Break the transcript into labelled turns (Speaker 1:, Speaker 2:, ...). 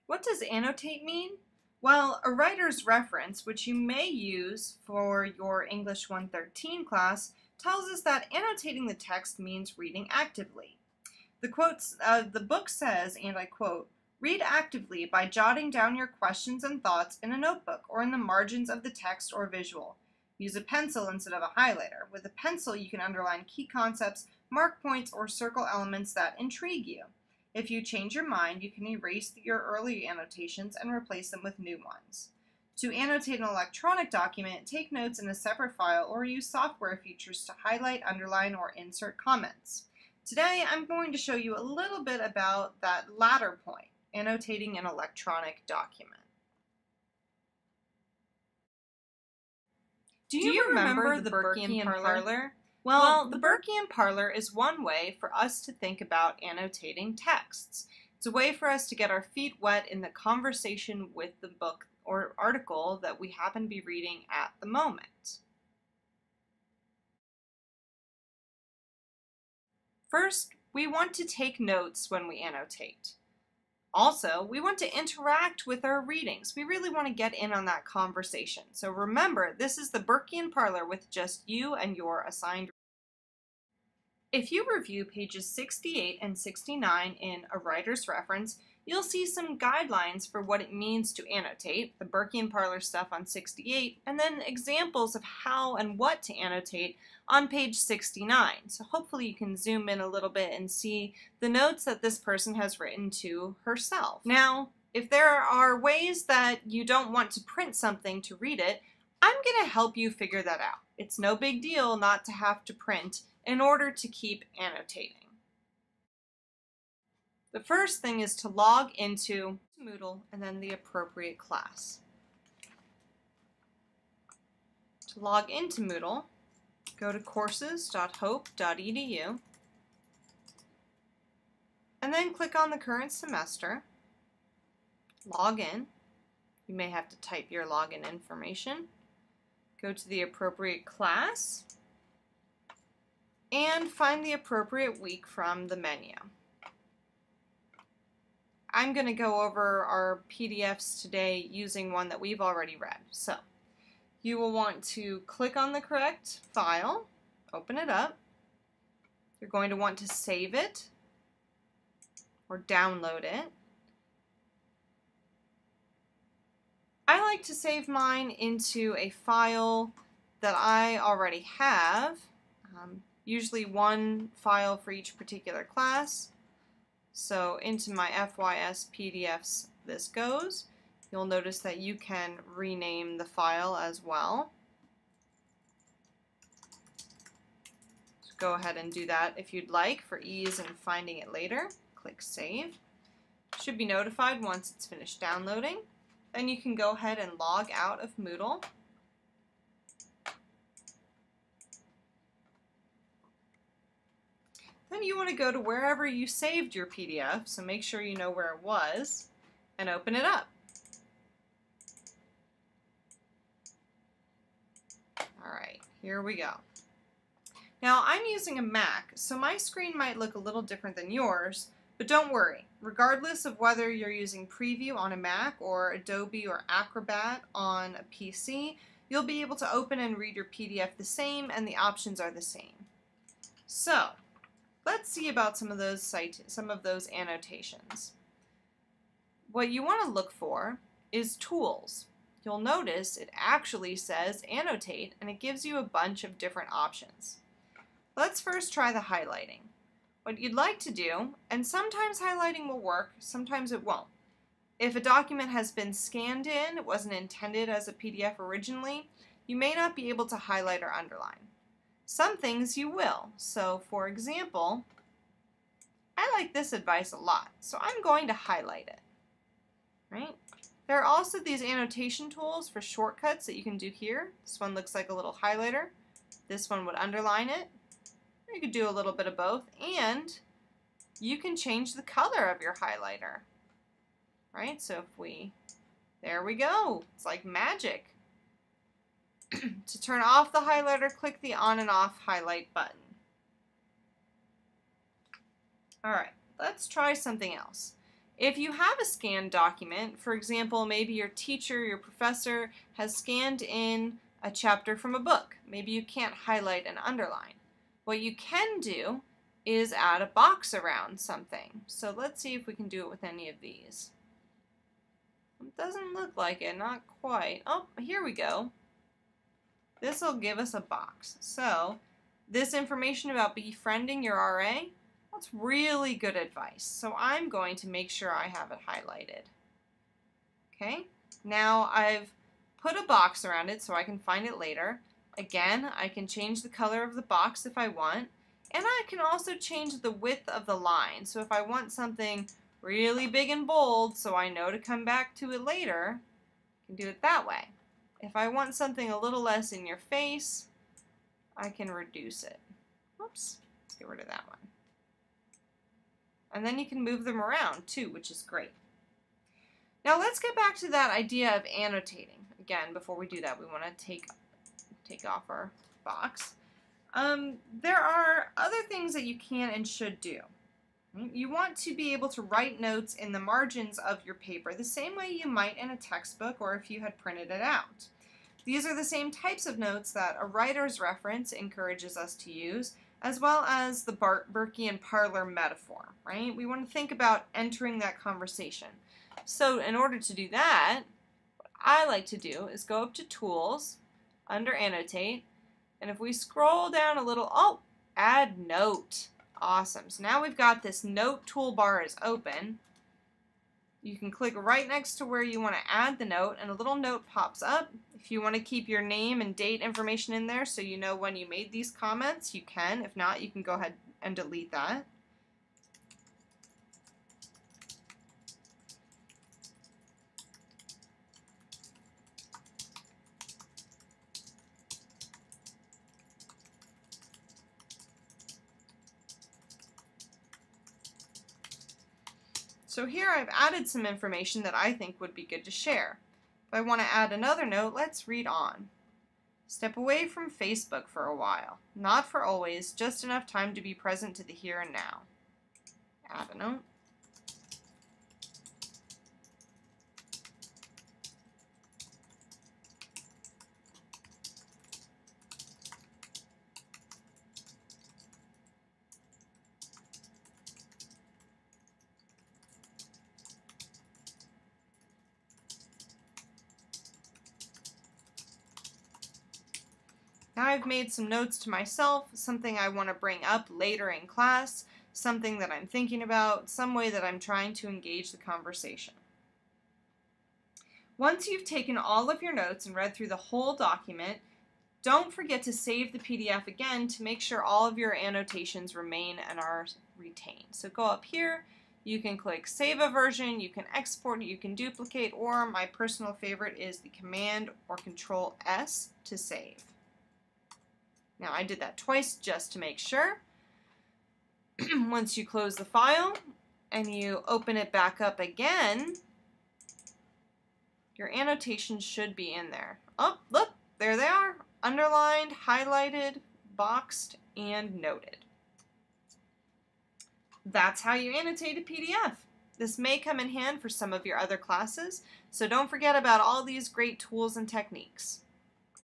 Speaker 1: What does annotate mean? Well, a writer's reference, which you may use for your English 113 class, tells us that annotating the text means reading actively. The book says, and I quote, "Read actively by jotting down your questions and thoughts in a notebook or in the margins of the text or visual. Use a pencil instead of a highlighter. With a pencil, you can underline key concepts, mark points, or circle elements that intrigue you. If you change your mind, you can erase your early annotations and replace them with new ones. To annotate an electronic document, take notes in a separate file or use software features to highlight, underline, or insert comments." Today, I'm going to show you a little bit about that latter point, annotating an electronic document. Do you remember the Burkean parlor? Well, the Burkean parlor is one way for us to think about annotating texts. It's a way for us to get our feet wet in the conversation with the book or article that we happen to be reading at the moment. First, we want to take notes when we annotate. Also, we want to interact with our readings. We really want to get in on that conversation. So remember, this is the Burkean parlor with just you and your assigned. If you review pages 68 and 69 in a writer's reference, you'll see some guidelines for what it means to annotate, the Burkean parlor stuff on 68, and then examples of how and what to annotate on page 69. So hopefully you can zoom in a little bit and see the notes that this person has written to herself. Now, if there are ways that you don't want to print something to read it, I'm going to help you figure that out. It's no big deal not to have to print in order to keep annotating. The first thing is to log into Moodle and then the appropriate class. To log into Moodle, go to courses.hope.edu and then click on the current semester. Log in. You may have to type your login information. Go to the appropriate class and find the appropriate week from the menu. I'm going to go over our PDFs today using one that we've already read. So you will want to click on the correct file, open it up. You're going to want to save it or download it. I like to save mine into a file that I already have, usually one file for each particular class. So into my FYS PDFs this goes. You'll notice that you can rename the file as well. So go ahead and do that if you'd like for ease in finding it later. Click Save. Should be notified once it's finished downloading. Then you can go ahead and log out of Moodle. Then you want to go to wherever you saved your PDF, so make sure you know where it was, and open it up. Alright, here we go. Now I'm using a Mac, so my screen might look a little different than yours, but don't worry. Regardless of whether you're using Preview on a Mac or Adobe or Acrobat on a PC, you'll be able to open and read your PDF the same, and the options are the same. So, let's see about some of those annotations. What you want to look for is tools. You'll notice it actually says annotate, and it gives you a bunch of different options. Let's first try the highlighting. What you'd like to do, and sometimes highlighting will work, sometimes it won't. If a document has been scanned in, it wasn't intended as a PDF originally, you may not be able to highlight or underline. Some things you will. So for example, I like this advice a lot, so I'm going to highlight it. Right? There are also these annotation tools for shortcuts that you can do here. This one looks like a little highlighter. This one would underline it. You could do a little bit of both, and you can change the color of your highlighter. Right? So there we go. It's like magic. To turn off the highlighter, click the on and off highlight button. Alright, let's try something else. If you have a scanned document, for example, maybe your teacher, your professor has scanned in a chapter from a book. Maybe you can't highlight and underline. What you can do is add a box around something. So let's see if we can do it with any of these. It doesn't look like it, not quite. Oh, here we go. This will give us a box. So this information about befriending your RA, that's really good advice. So I'm going to make sure I have it highlighted. Okay, now I've put a box around it so I can find it later. Again, I can change the color of the box if I want, and I can also change the width of the line. So if I want something really big and bold so I know to come back to it later, I can do it that way. If I want something a little less in your face, I can reduce it. Whoops, let's get rid of that one. And then you can move them around too, which is great. Now let's get back to that idea of annotating. Again, before we do that, we want to take off our box. There are other things that you can and should do. You want to be able to write notes in the margins of your paper the same way you might in a textbook or if you had printed it out. These are the same types of notes that a writer's reference encourages us to use, as well as the Burkean parlor metaphor, right? We want to think about entering that conversation. So in order to do that, what I like to do is go up to Tools, under Annotate, and if we scroll down a little, oh, Add Note. Awesome. So now we've got this note toolbar is open. You can click right next to where you want to add the note and a little note pops up. If you want to keep your name and date information in there so you know when you made these comments, you can. If not, you can go ahead and delete that. So here I've added some information that I think would be good to share. If I want to add another note, let's read on. Step away from Facebook for a while. Not for always, just enough time to be present to the here and now. Add a note. Now I've made some notes to myself, something I want to bring up later in class, something that I'm thinking about, some way that I'm trying to engage the conversation. Once you've taken all of your notes and read through the whole document, don't forget to save the PDF again to make sure all of your annotations remain and are retained. So go up here, you can click Save a Version, you can export it, you can duplicate, or my personal favorite is the Command or Control S to save. Now I did that twice just to make sure. Once you close the file and you open it back up again, your annotations should be in there. Oh, look, there they are. Underlined, highlighted, boxed, and noted. That's how you annotate a PDF. This may come in hand for some of your other classes, so don't forget about all these great tools and techniques.